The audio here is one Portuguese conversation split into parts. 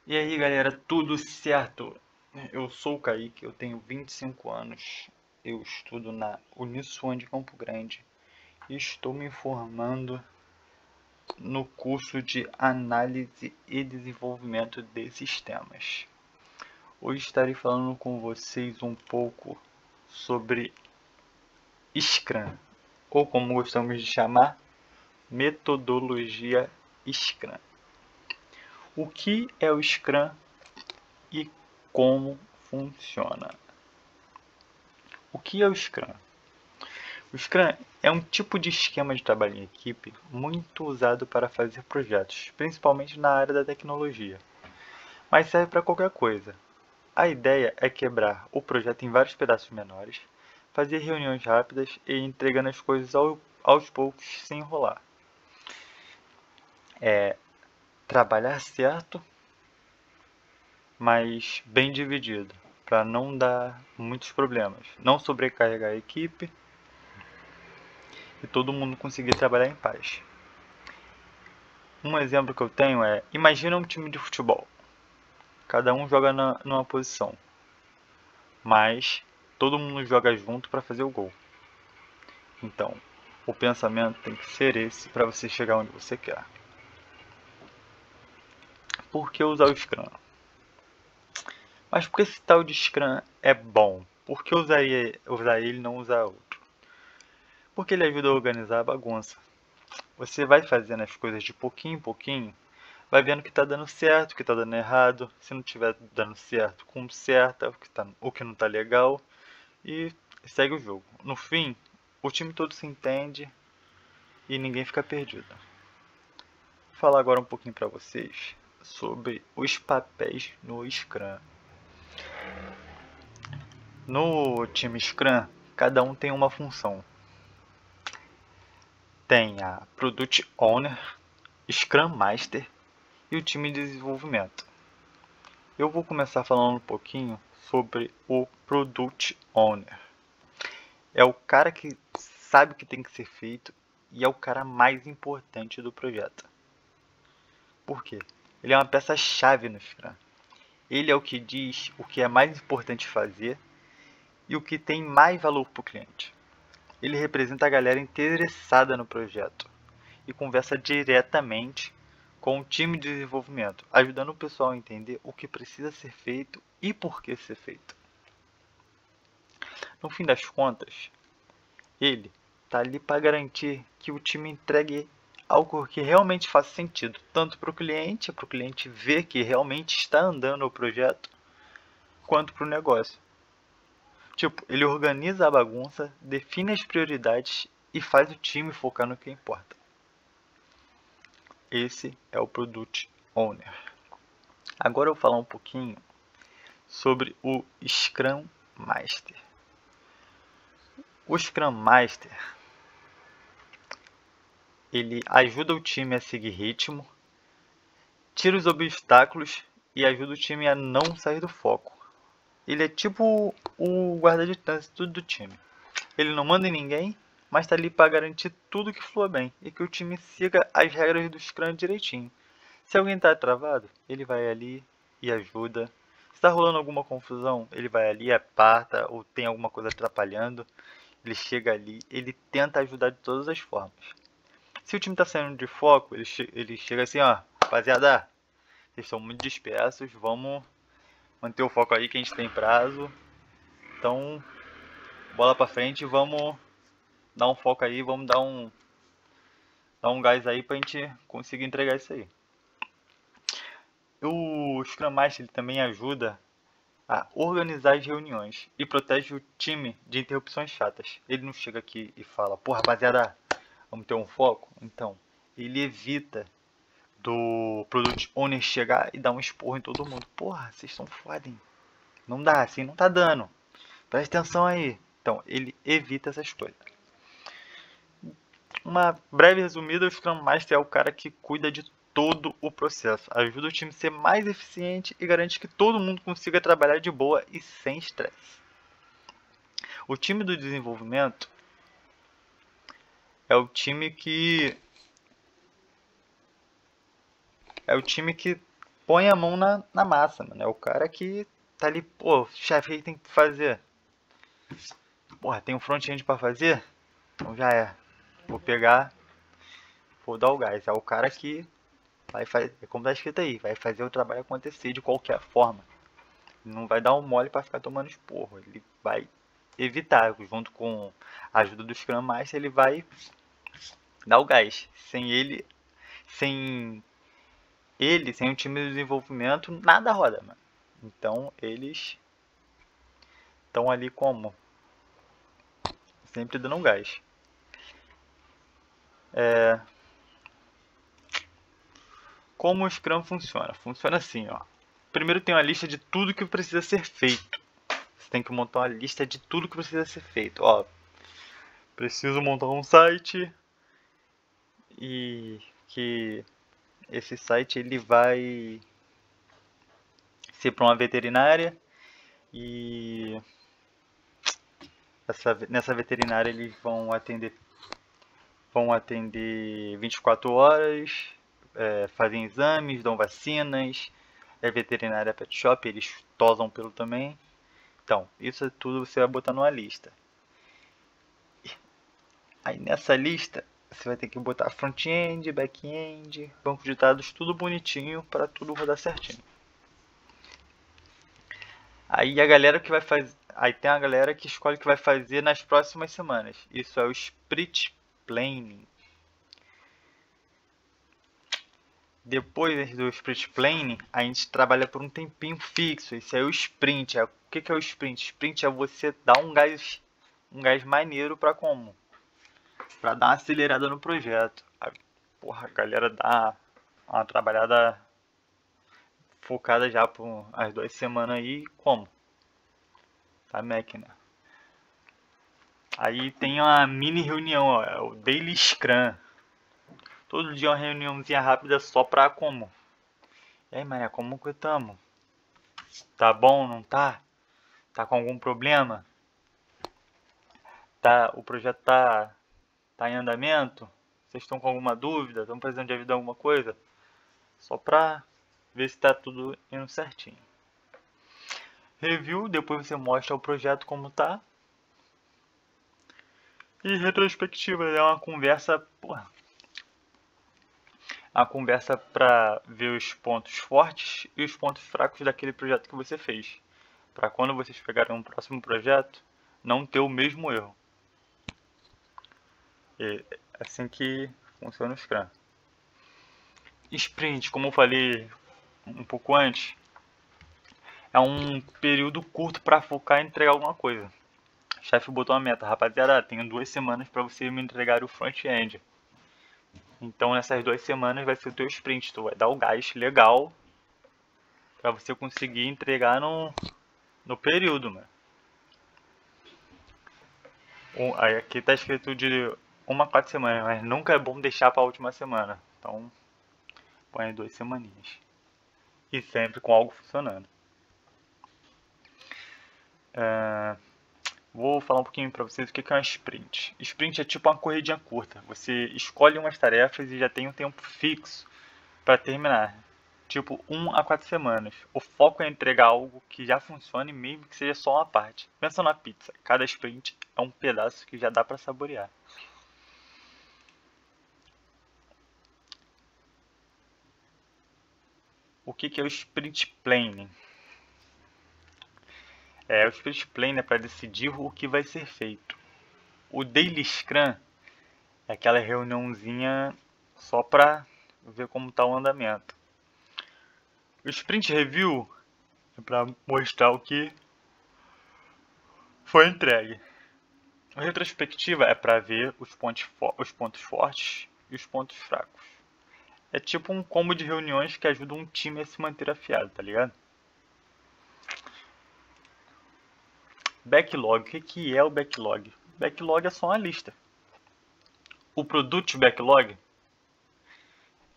E aí galera, tudo certo? Eu sou o Kaique, eu tenho 25 anos, eu estudo na Uniswan de Campo Grande e estou me formando no curso de Análise e Desenvolvimento de Sistemas. Hoje estarei falando com vocês um pouco sobre Scrum, ou como gostamos de chamar, metodologia Scrum. O que é o Scrum e como funciona? O que é o Scrum? O Scrum é um tipo de esquema de trabalho em equipe muito usado para fazer projetos, principalmente na área da tecnologia, mas serve para qualquer coisa. A ideia é quebrar o projeto em vários pedaços menores, fazer reuniões rápidas e ir entregando as coisas aos poucos sem enrolar. É trabalhar certo, mas bem dividido, para não dar muitos problemas, não sobrecarregar a equipe e todo mundo conseguir trabalhar em paz. Um exemplo que eu tenho é, imagina um time de futebol. Cada um joga numa posição, mas todo mundo joga junto para fazer o gol. Então, o pensamento tem que ser esse para você chegar onde você quer. Por que usar o Scrum? Mas por que esse tal de Scrum é bom? Por que usar ele e não usar outro? Porque ele ajuda a organizar a bagunça. Você vai fazendo as coisas de pouquinho em pouquinho, vai vendo que está dando certo, que está dando errado. Se não estiver dando certo, conserta o que não está legal e segue o jogo. No fim, o time todo se entende e ninguém fica perdido. Vou falar agora um pouquinho para vocês sobre os papéis no Scrum. No time Scrum, cada um tem uma função. Tem a Product Owner, Scrum Master e o time de desenvolvimento. Eu vou começar falando um pouquinho sobre o Product Owner. É o cara que sabe o que tem que ser feito e é o cara mais importante do projeto. Por quê? Ele é uma peça-chave no Scrum. Ele é o que diz o que é mais importante fazer e o que tem mais valor para o cliente. Ele representa a galera interessada no projeto e conversa diretamente com o time de desenvolvimento, ajudando o pessoal a entender o que precisa ser feito e por que ser feito. No fim das contas, ele está ali para garantir que o time entregue algo que realmente faça sentido, tanto para o cliente ver que realmente está andando o projeto, quanto para o negócio. Tipo, ele organiza a bagunça, define as prioridades e faz o time focar no que importa. Esse é o Product Owner. Agora eu vou falar um pouquinho sobre o Scrum Master. O Scrum Master, ele ajuda o time a seguir ritmo, tira os obstáculos e ajuda o time a não sair do foco. Ele é tipo o guarda de trânsito do time. Ele não manda em ninguém, mas está ali para garantir tudo que flua bem e que o time siga as regras do Scrum direitinho. Se alguém está travado, ele vai ali e ajuda. Se está rolando alguma confusão, ele vai ali, aparta ou tem alguma coisa atrapalhando. Ele chega ali, ele tenta ajudar de todas as formas. Se o time está saindo de foco, ele chega assim, ó, rapaziada, vocês estão muito dispersos, vamos manter o foco aí que a gente tem prazo. Então, bola pra frente, vamos dar um foco aí, vamos dar um gás aí pra gente conseguir entregar isso aí. O Scrum Master ele também ajuda a organizar as reuniões e protege o time de interrupções chatas. Ele não chega aqui e fala, pô rapaziada, vamos ter um foco? Então, ele evita do Product Owner chegar e dar um esporro em todo mundo. Porra, vocês são foda, hein? Não dá, assim não tá dando. Presta atenção aí. Então, ele evita essas coisas. Uma breve resumida, o Scrum Master é o cara que cuida de todo o processo, ajuda o time a ser mais eficiente e garante que todo mundo consiga trabalhar de boa e sem estresse. O time do desenvolvimento é o time que põe a mão na massa, mano. É o cara que tá ali, pô, chefe, o que tem que fazer? Porra, tem um front-end pra fazer? Então já é. Vou pegar, vou dar o gás. É o cara que vai fazer, como tá escrito aí, vai fazer o trabalho acontecer de qualquer forma. Não vai dar um mole pra ficar tomando esporro. Ele vai evitar, junto com a ajuda do Scrum Master, ele vai dar o gás. Sem sem o time de desenvolvimento, nada roda, mano. Então eles estão ali como? Sempre dando um gás. Como o Scrum funciona? Funciona assim, ó. Primeiro tem uma lista de tudo que precisa ser feito. Você tem que montar uma lista de tudo que precisa ser feito. Ó, preciso montar um site e que esse site ele vai ser para uma veterinária e nessa veterinária eles vão atender 24 horas, fazem exames, dão vacinas, é veterinária pet shop, eles tosam pelo também. Então, isso tudo você vai botar numa lista. Aí nessa lista você vai ter que botar front-end, back-end, banco de dados, tudo bonitinho para tudo rodar certinho. Aí a galera que vai fazer, aí tem a galera que escolhe o que vai fazer nas próximas semanas. Isso é o sprint planning. Depois do sprint planning, a gente trabalha por um tempinho fixo. Isso é o sprint. O que é o sprint? Sprint é você dar um gás maneiro para como? Para dar uma acelerada no projeto. Porra, a galera dá uma trabalhada focada já por as 2 semanas aí, como? Tá máquina. Aí tem uma mini reunião, ó, é o Daily Scrum. Todo dia uma reuniãozinha rápida só pra como? E aí, mané, como que tamo? Tá bom, não tá? Tá com algum problema? O projeto tá em andamento? Vocês estão com alguma dúvida? Estão precisando de ajuda em alguma coisa? Só pra ver se tá tudo indo certinho. Review, depois você mostra o projeto como tá. E retrospectiva, é uma conversa, porra, a conversa para ver os pontos fortes e os pontos fracos daquele projeto que você fez, para quando vocês pegarem um próximo projeto, não ter o mesmo erro. É assim que funciona o Scrum. Sprint, como eu falei um pouco antes, é um período curto para focar e entregar alguma coisa. O chefe botou uma meta, rapaziada, tenho 2 semanas para você me entregar o front-end. Então nessas 2 semanas vai ser o teu sprint, tu vai dar o gás legal para você conseguir entregar no período, mano. Aí aqui tá escrito de 1 a 4 semanas, mas nunca é bom deixar para a última semana. Então põe 2 semaninhas. E sempre com algo funcionando. Vou falar um pouquinho para vocês o que é uma sprint. Sprint é tipo uma corridinha curta. Você escolhe umas tarefas e já tem um tempo fixo para terminar. Tipo 1 a 4 semanas. O foco é entregar algo que já funcione, mesmo que seja só uma parte. Pensa na pizza. Cada sprint é um pedaço que já dá para saborear. O que é o sprint planning? O sprint planning é para decidir o que vai ser feito. O daily scrum é aquela reuniãozinha só para ver como está o andamento. O sprint review é para mostrar o que foi entregue. A retrospectiva é para ver os pontos fortes e os pontos fracos. É tipo um combo de reuniões que ajuda um time a se manter afiado, tá ligado? Backlog. O que é o backlog? Backlog é só uma lista. O Product Backlog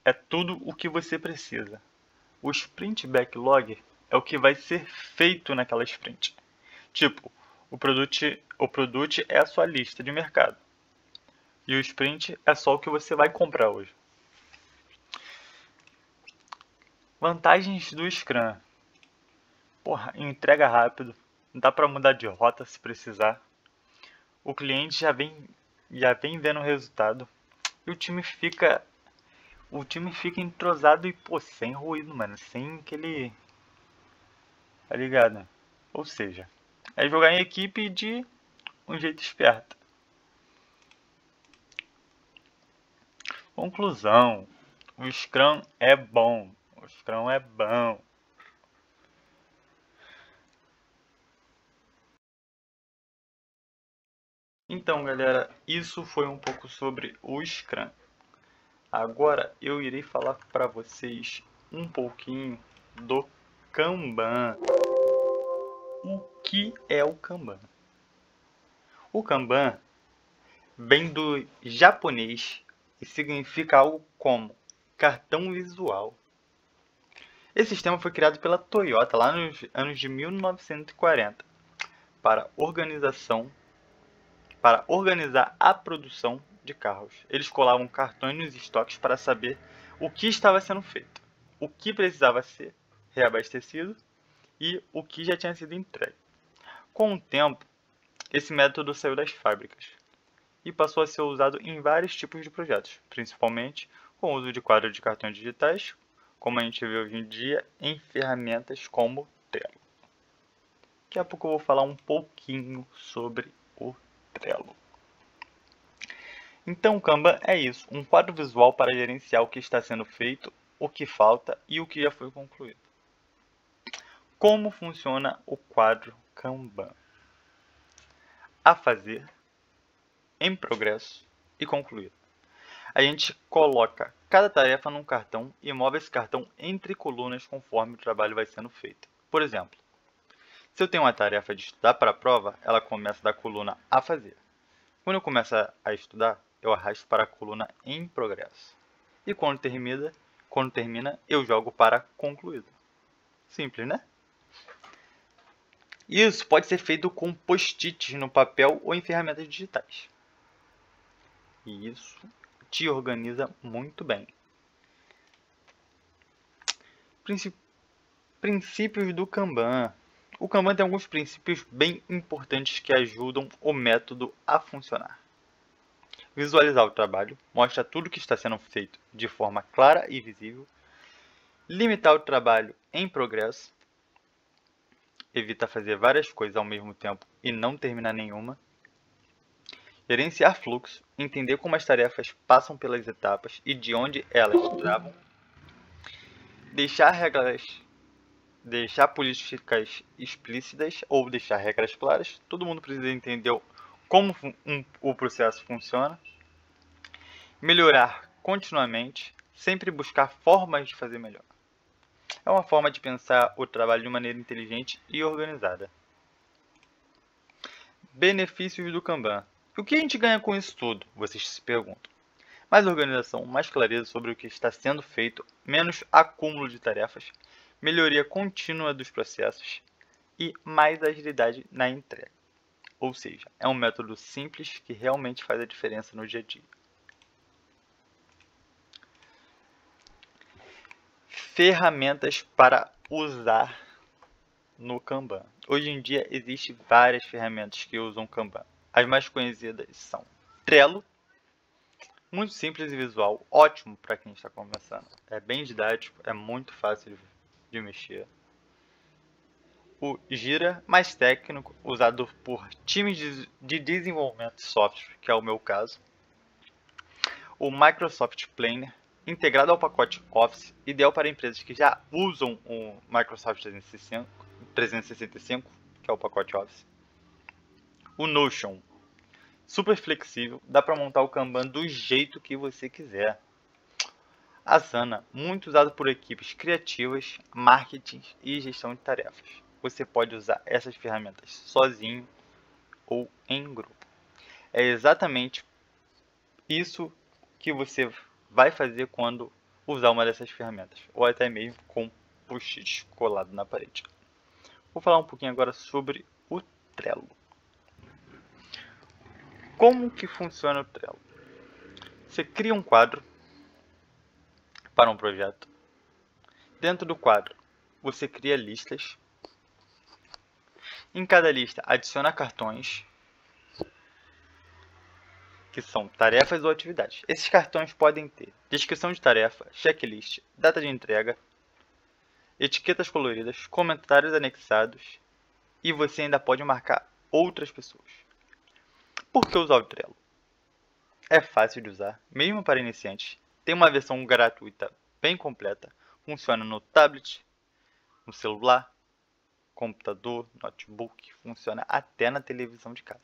é tudo o que você precisa. O Sprint Backlog é o que vai ser feito naquela sprint. Tipo, o Product é a sua lista de mercado. E o Sprint é só o que você vai comprar hoje. Vantagens do Scrum. Porra, entrega rápido, dá para mudar de rota se precisar. O cliente já vem vendo o resultado e o time fica entrosado e, pô, sem ruído, mano, sem aquele, tá ligado? Ou seja, é jogar em equipe de um jeito esperto. Conclusão, o Scrum é bom, o Scrum é bom. Então, galera, isso foi um pouco sobre o Scrum. Agora eu irei falar para vocês um pouquinho do Kanban. O que é o Kanban? O Kanban vem do japonês e significa algo como cartão visual. Esse sistema foi criado pela Toyota lá nos anos de 1940 para organizar a produção de carros. Eles colavam cartões nos estoques para saber o que estava sendo feito, o que precisava ser reabastecido e o que já tinha sido entregue. Com o tempo, esse método saiu das fábricas e passou a ser usado em vários tipos de projetos, principalmente com o uso de quadros de cartões digitais, como a gente vê hoje em dia em ferramentas como Trello. Daqui a pouco eu vou falar um pouquinho sobre o Trello. Então, o Kanban é isso, um quadro visual para gerenciar o que está sendo feito, o que falta e o que já foi concluído. Como funciona o quadro Kanban? A fazer, em progresso e concluído. A gente coloca cada tarefa num cartão e move esse cartão entre colunas conforme o trabalho vai sendo feito. Por exemplo, se eu tenho uma tarefa de estudar para a prova, ela começa da coluna a fazer. Quando eu começo a estudar, eu arrasto para a coluna em progresso. E quando termina, eu jogo para concluído. Simples, né? Isso pode ser feito com post-its no papel ou em ferramentas digitais. E isso te organiza muito bem. Princípios do Kanban. O Kanban tem alguns princípios bem importantes que ajudam o método a funcionar. Visualizar o trabalho, mostra tudo que está sendo feito de forma clara e visível. Limitar o trabalho em progresso, evita fazer várias coisas ao mesmo tempo e não terminar nenhuma. Gerenciar fluxo, entender como as tarefas passam pelas etapas e de onde elas travam. Deixar políticas explícitas ou deixar regras claras. Todo mundo precisa entender como o processo funciona. Melhorar continuamente, sempre buscar formas de fazer melhor. É uma forma de pensar o trabalho de maneira inteligente e organizada. Benefícios do Kanban. O que a gente ganha com isso tudo? Vocês se perguntam. Mais organização, mais clareza sobre o que está sendo feito, menos acúmulo de tarefas, melhoria contínua dos processos e mais agilidade na entrega. Ou seja, é um método simples que realmente faz a diferença no dia a dia. Ferramentas para usar no Kanban. Hoje em dia existem várias ferramentas que usam Kanban. As mais conhecidas são Trello, muito simples e visual, ótimo para quem está começando. É bem didático, é muito fácil de mexer. O Jira, mais técnico, usado por times de desenvolvimento de software, que é o meu caso. O Microsoft Planner, integrado ao pacote Office, ideal para empresas que já usam o Microsoft 365, que é o pacote Office. O Notion, super flexível, dá para montar o Kanban do jeito que você quiser. A Asana, muito usado por equipes criativas, marketing e gestão de tarefas. Você pode usar essas ferramentas sozinho ou em grupo. É exatamente isso que você vai fazer quando usar uma dessas ferramentas, ou até mesmo com post-it colado na parede. Vou falar um pouquinho agora sobre o Trello. Como que funciona o Trello? Você cria um quadro para um projeto, Dentro do quadro, você cria listas. Em cada lista, adiciona cartões, que são tarefas ou atividades. Esses cartões podem ter descrição de tarefa, checklist, data de entrega, etiquetas coloridas, comentários anexados e você ainda pode marcar outras pessoas. Por que usar o Trello? É fácil de usar, mesmo para iniciantes. Tem uma versão gratuita bem completa. Funciona no tablet, no celular, computador, notebook. Funciona até na televisão de casa.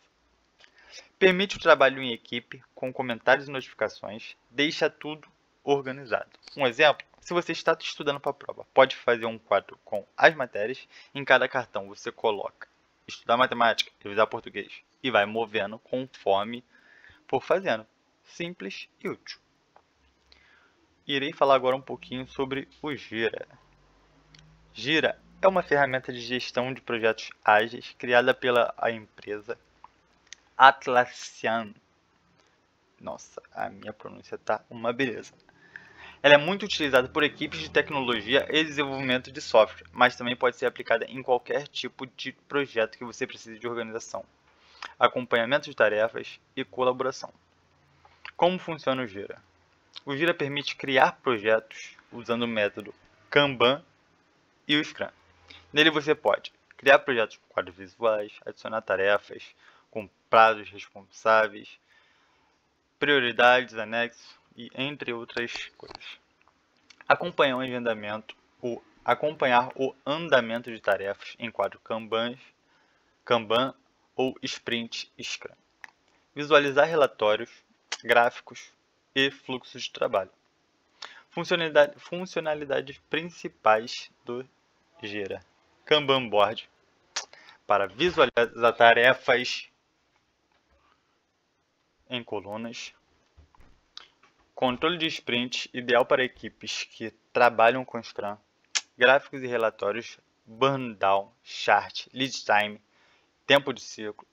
Permite o trabalho em equipe com comentários e notificações. Deixa tudo organizado. Um exemplo, se você está estudando para a prova, pode fazer um quadro com as matérias. Em cada cartão você coloca estudar matemática, revisar português e vai movendo conforme for fazendo. Simples e útil. Irei falar agora um pouquinho sobre o Gira. Gira é uma ferramenta de gestão de projetos ágeis criada pela empresa Atlassian. Nossa, a minha pronúncia tá uma beleza. Ela é muito utilizada por equipes de tecnologia e desenvolvimento de software, mas também pode ser aplicada em qualquer tipo de projeto que você precise de organização, acompanhamento de tarefas e colaboração. Como funciona o Gira? O Gira permite criar projetos usando o método Kanban e o Scrum. Nele você pode criar projetos com quadros visuais, adicionar tarefas com prazos responsáveis, prioridades, anexos e entre outras coisas. Acompanhar o andamento de tarefas em quadro Kanban ou Sprint Scrum. Visualizar relatórios, gráficos e fluxos de trabalho. Funcionalidades principais do Gira. Kanban Board para visualizar tarefas em colunas. Controle de sprint, ideal para equipes que trabalham com Scrum. Gráficos e relatórios, burn down, chart, lead time, tempo de ciclo.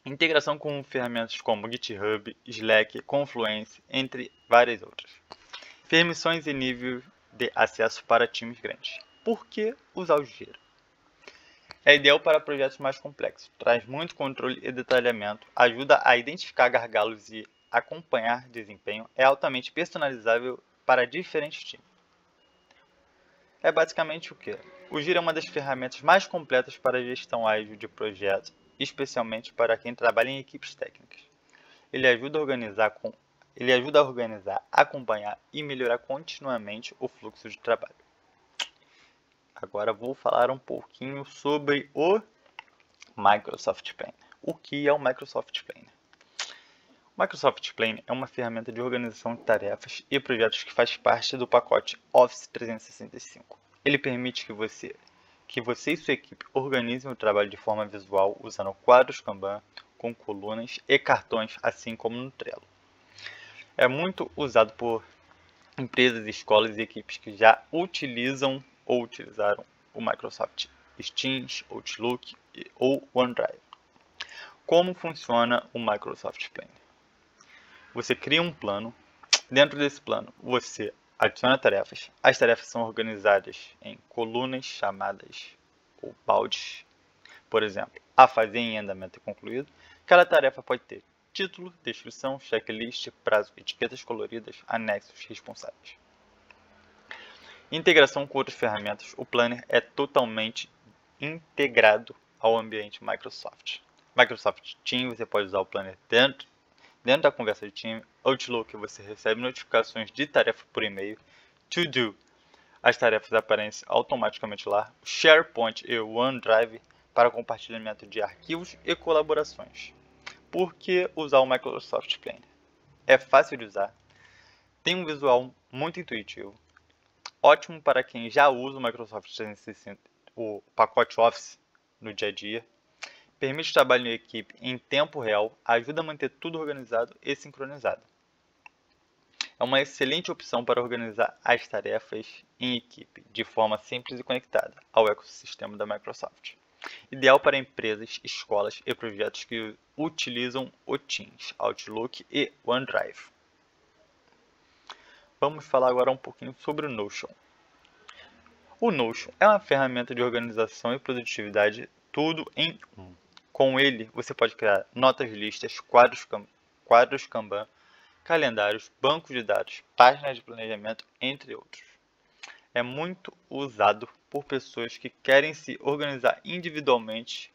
Integração com ferramentas como GitHub, Slack, Confluence, entre várias outras. Permissões e nível de acesso para times grandes. Por que usar o Gira? É ideal para projetos mais complexos, traz muito controle e detalhamento, ajuda a identificar gargalos e acompanhar desempenho, é altamente personalizável para diferentes times. É basicamente o que? O Gira é uma das ferramentas mais completas para a gestão ágil de projetos, especialmente para quem trabalha em equipes técnicas. Ele ajuda a organizar, acompanhar e melhorar continuamente o fluxo de trabalho. Agora vou falar um pouquinho sobre o Microsoft Planner. O que é o Microsoft Planner? O Microsoft Planner é uma ferramenta de organização de tarefas e projetos que faz parte do pacote Office 365. Ele permite que você e sua equipe organizem o trabalho de forma visual usando quadros Kanban com colunas e cartões, assim como no Trello. É muito usado por empresas, escolas e equipes que já utilizam ou utilizaram o Microsoft Teams, Outlook ou OneDrive. Como funciona o Microsoft Planner? Você cria um plano. Dentro desse plano, você adiciona tarefas. As tarefas são organizadas em colunas chamadas ou baldes. Por exemplo, a fazer em andamento e concluído. Cada tarefa pode ter título, descrição, checklist, prazo, etiquetas coloridas, anexos responsáveis. Integração com outras ferramentas. O Planner é totalmente integrado ao ambiente Microsoft. Microsoft Teams, você pode usar o Planner dentro da conversa de time. Outlook, você recebe notificações de tarefa por e-mail. To Do, as tarefas aparecem automaticamente lá. SharePoint e OneDrive para compartilhamento de arquivos e colaborações. Por que usar o Microsoft Planner? É fácil de usar, tem um visual muito intuitivo, ótimo para quem já usa o Microsoft 365, o pacote Office no dia a dia, permite trabalho em equipe em tempo real, ajuda a manter tudo organizado e sincronizado. É uma excelente opção para organizar as tarefas em equipe de forma simples e conectada ao ecossistema da Microsoft. Ideal para empresas, escolas e projetos que utilizam o Teams, Outlook e OneDrive. Vamos falar agora um pouquinho sobre o Notion. O Notion é uma ferramenta de organização e produtividade, tudo em um. Com ele, você pode criar notas, listas, quadros Kanban, calendários, bancos de dados, páginas de planejamento, entre outros. É muito usado por pessoas que querem se organizar individualmente,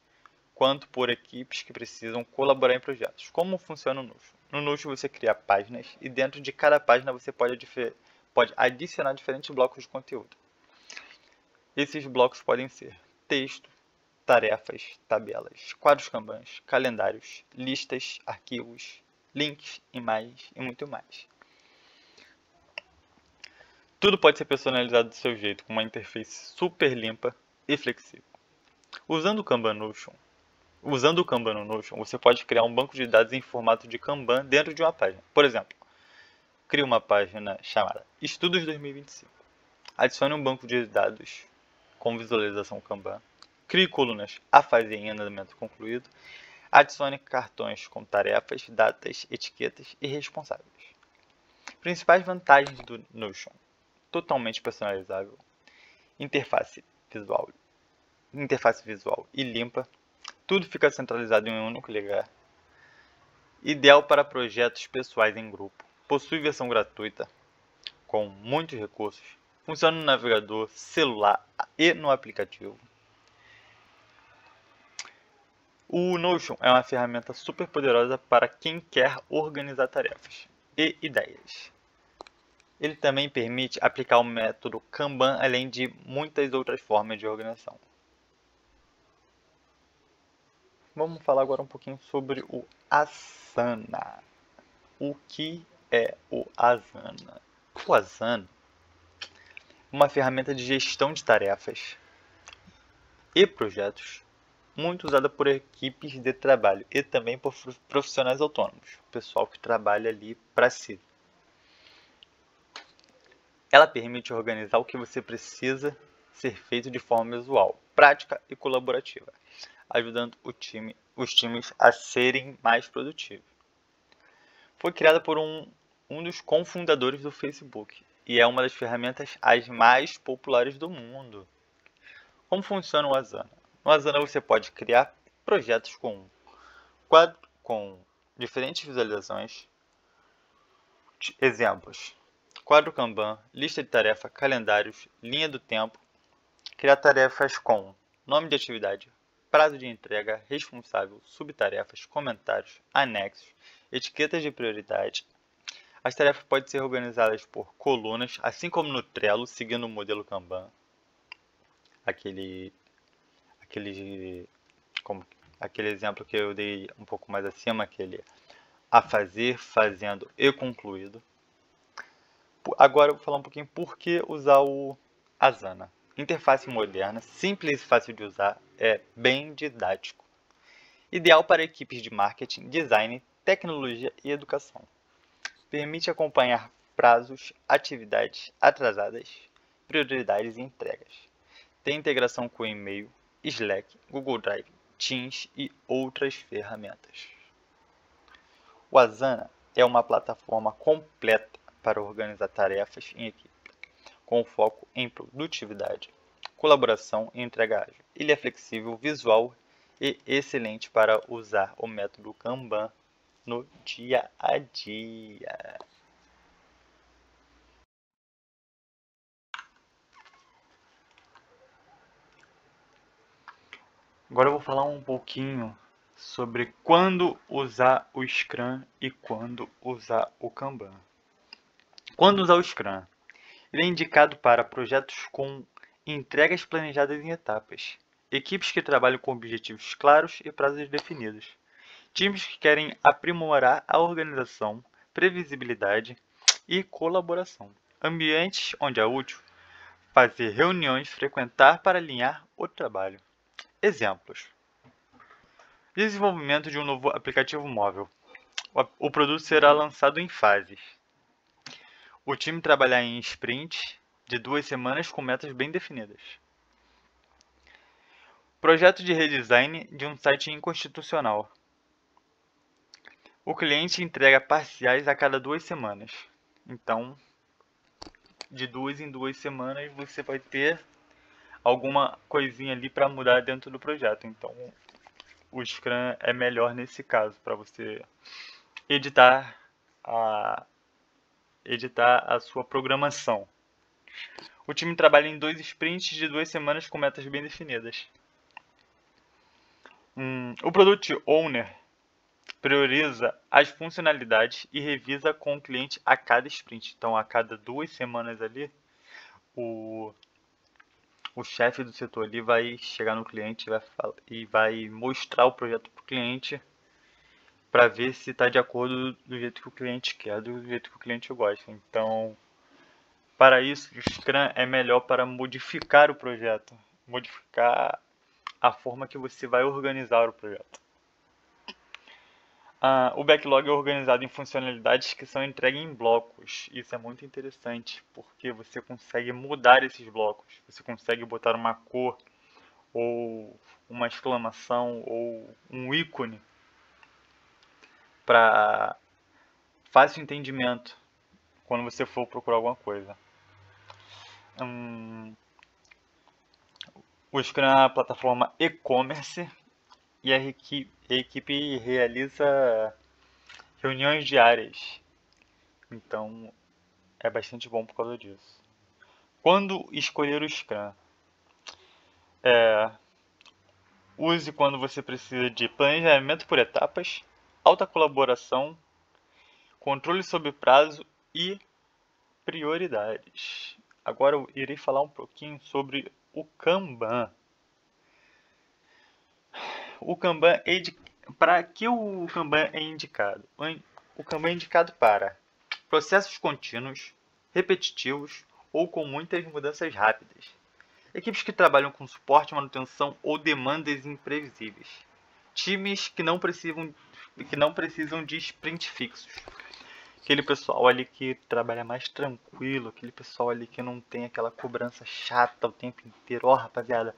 quanto por equipes que precisam colaborar em projetos. Como funciona o Notion? No Notion você cria páginas e dentro de cada página você pode adicionar diferentes blocos de conteúdo. Esses blocos podem ser texto, tarefas, tabelas, quadros Kanbans, calendários, listas, arquivos, links, imagens e muito mais. Tudo pode ser personalizado do seu jeito, com uma interface super limpa e flexível. Usando o Kanban no Notion, você pode criar um banco de dados em formato de Kanban dentro de uma página. Por exemplo, crie uma página chamada Estudos 2025. Adicione um banco de dados com visualização Kanban. Crie colunas a fazer em andamento concluído. Adicione cartões com tarefas, datas, etiquetas e responsáveis. Principais vantagens do Notion: totalmente personalizável, interface visual e limpa, tudo fica centralizado em um único lugar, ideal para projetos pessoais em grupo, possui versão gratuita com muitos recursos, funciona no navegador, celular e no aplicativo. O Notion é uma ferramenta super poderosa para quem quer organizar tarefas e ideias. Ele também permite aplicar o método Kanban além de muitas outras formas de organização. Vamos falar agora um pouquinho sobre o Asana. O que é o Asana? O Asana é uma ferramenta de gestão de tarefas e projetos muito usada por equipes de trabalho e também por profissionais autônomos, o pessoal que trabalha ali para si. Ela permite organizar o que você precisa ser feito de forma visual, prática e colaborativa, ajudando os times a serem mais produtivos. Foi criada por um dos cofundadores do Facebook e é uma das ferramentas as mais populares do mundo. Como funciona o Asana? No Asana você pode criar projetos com diferentes visualizações. Exemplos: quadro Kanban, lista de tarefa, calendários, linha do tempo. Criar tarefas com nome de atividade, prazo de entrega, responsável, subtarefas, comentários, anexos, etiquetas de prioridade. As tarefas podem ser organizadas por colunas, assim como no Trello, seguindo o modelo Kanban. Aquele exemplo que eu dei um pouco mais acima, aquele a fazer, fazendo e concluído. Agora eu vou falar um pouquinho por que usar o Asana. Interface moderna, simples e fácil de usar, é bem didático. Ideal para equipes de marketing, design, tecnologia e educação. Permite acompanhar prazos, atividades atrasadas, prioridades e entregas. Tem integração com e-mail, Slack, Google Drive, Teams e outras ferramentas. O Asana é uma plataforma completa para organizar tarefas em equipe, com foco em produtividade, colaboração e entrega ágil. Ele é flexível, visual e excelente para usar o método Kanban no dia a dia. Agora eu vou falar um pouquinho sobre quando usar o Scrum e quando usar o Kanban. Quando usar o Scrum? Ele é indicado para projetos com entregas planejadas em etapas, equipes que trabalham com objetivos claros e prazos definidos, times que querem aprimorar a organização, previsibilidade e colaboração, ambientes onde é útil fazer reuniões, frequentar para alinhar o trabalho. Exemplos: desenvolvimento de um novo aplicativo móvel. O produto será lançado em fases. O time trabalhar em sprints de 2 semanas com metas bem definidas. Projeto de redesign de um site inconstitucional. O cliente entrega parciais a cada 2 semanas. Então, de 2 em 2 semanas você vai ter alguma coisinha ali para mudar dentro do projeto. Então, o Scrum é melhor nesse caso, para você editar a sua programação. O time trabalha em 2 sprints de 2 semanas com metas bem definidas. O Product Owner prioriza as funcionalidades e revisa com o cliente a cada sprint. Então, a cada 2 semanas ali, o chefe do setor ali vai chegar no cliente e vai mostrar o projeto para o cliente para ver se está de acordo do jeito que o cliente quer, do jeito que o cliente gosta. Então, para isso, o Scrum é melhor para modificar o projeto, modificar a forma que você vai organizar o projeto. O backlog é organizado em funcionalidades que são entregues em blocos. Isso é muito interessante, porque você consegue mudar esses blocos. Você consegue botar uma cor, ou uma exclamação, ou um ícone para fácil entendimento quando você for procurar alguma coisa. O Scrum é uma plataforma e-commerce e a equipe realiza reuniões diárias. Então, é bastante bom por causa disso. Quando escolher o Scrum? Use quando você precisa de planejamento por etapas, alta colaboração, controle sobre prazo e prioridades. Agora eu irei falar um pouquinho sobre o Kanban. O Kanban para que o Kanban é indicado? O Kanban é indicado para processos contínuos, repetitivos ou com muitas mudanças rápidas. Equipes que trabalham com suporte, manutenção ou demandas imprevisíveis. Times que não precisam de sprint fixos. Aquele pessoal ali que trabalha mais tranquilo, aquele pessoal ali que não tem aquela cobrança chata o tempo inteiro. Ó, rapaziada,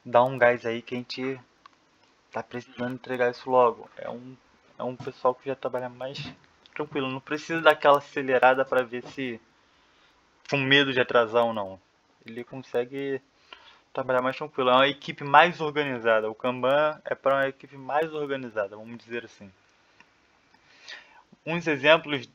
dá um gás aí que a gente tá precisando entregar isso logo. É um pessoal que já trabalha mais tranquilo, não precisa daquela acelerada para ver se com medo de atrasar ou não. Ele consegue trabalhar mais tranquilo. É uma equipe mais organizada. O Kanban é para uma equipe mais organizada, vamos dizer assim. Uns exemplos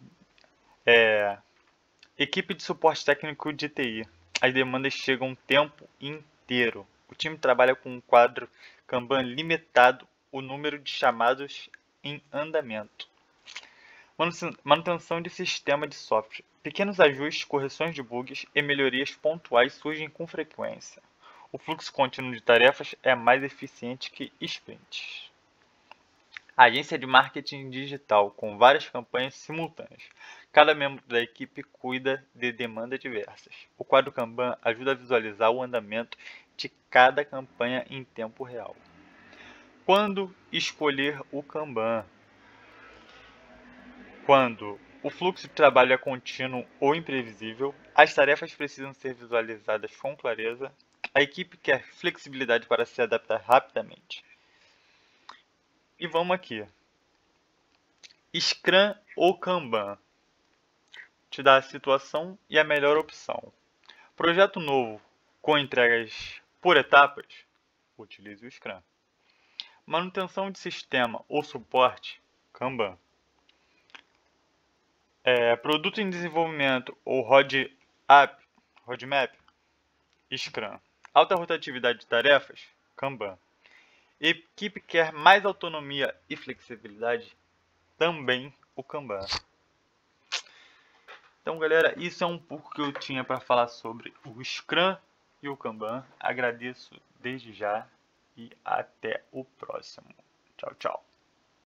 equipe de suporte técnico de TI. As demandas chegam o tempo inteiro. O time trabalha com um quadro Kanban limitado, o número de chamados em andamento. Manutenção de sistema de software. Pequenos ajustes, correções de bugs e melhorias pontuais surgem com frequência. O fluxo contínuo de tarefas é mais eficiente que sprints. Agência de marketing digital, com várias campanhas simultâneas. Cada membro da equipe cuida de demandas diversas. O quadro Kanban ajuda a visualizar o andamento de cada campanha em tempo real. Quando escolher o Kanban? Quando o fluxo de trabalho é contínuo ou imprevisível, as tarefas precisam ser visualizadas com clareza, a equipe quer flexibilidade para se adaptar rapidamente. E vamos aqui. Scrum ou Kanban? Te dá a situação e a melhor opção. Projeto novo com entregas por etapas? Utilize o Scrum. Manutenção de sistema ou suporte? Kanban. Produto em desenvolvimento ou roadmap? Scrum. Alta rotatividade de tarefas? Kanban. Equipe quer mais autonomia e flexibilidade? Também o Kanban. Então, galera, isso é um pouco que eu tinha para falar sobre o Scrum e o Kanban. Agradeço desde já e até o próximo. Tchau, tchau.